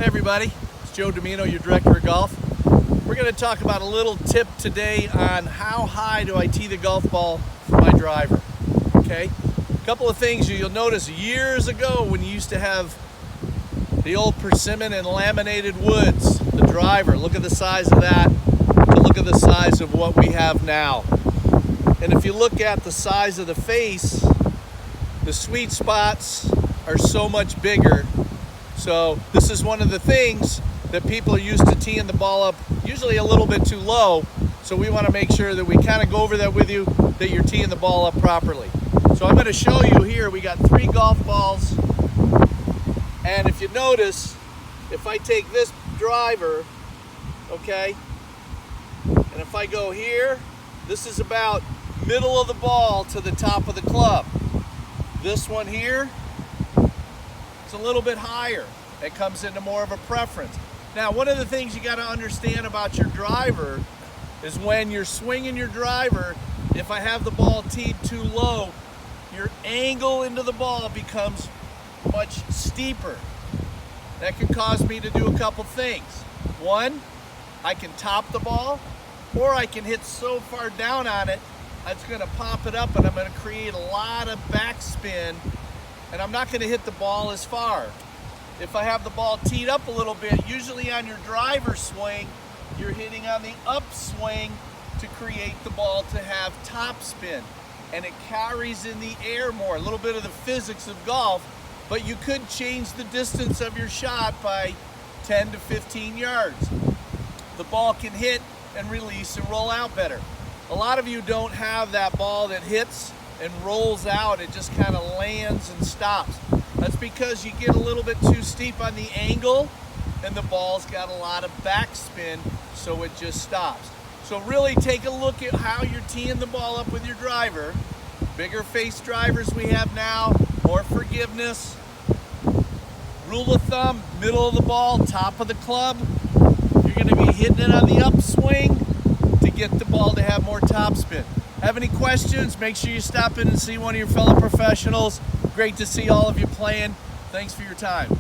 everybody? It's Joe DeMino, your director of golf. We're going to talk about a little tip today on how high do I tee the golf ball for my driver. Okay, a couple of things you'll notice years ago when you used to have the old persimmon and laminated woods, the driver, look at the size of that, to look at the size of what we have now. And if you look at the size of the face, the sweet spots are so much bigger. So this is one of the things that people are used to teeing the ball up usually a little bit too low. So we want to make sure that we kind of go over that with you, that you're teeing the ball up properly. So I'm going to show you here, we got 3 golf balls. And if you notice, if I take this driver, okay, and if I go here, this is about middle of the ball to the top of the club. This one here, it's a little bit higher. It comes into more of a preference. Now, one of the things you got to understand about your driver is when you're swinging your driver, if I have the ball teed too low, your angle into the ball becomes much steeper. That can cause me to do a couple things. One, I can top the ball, or I can hit so far down on it, it's going to pop it up and I'm going to create a lot of backspin, and I'm not going to hit the ball as far. If I have the ball teed up a little bit, usually on your driver swing, you're hitting on the upswing to create the ball to have top spin, and it carries in the air more, a little bit of the physics of golf, but you could change the distance of your shot by 10 to 15 yards. The ball can hit and release and roll out better. A lot of you don't have that ball that hits and rolls out, it just kind of lands and stops. That's because you get a little bit too steep on the angle and the ball's got a lot of backspin, so it just stops. So really take a look at how you're teeing the ball up with your driver. Bigger face drivers we have now, more forgiveness. Rule of thumb, middle of the ball, top of the club. You're going to be hitting it on the upswing to get the ball to have more topspin. Have any questions? Make sure you stop in and see one of your fellow professionals. Great to see all of you playing. Thanks for your time.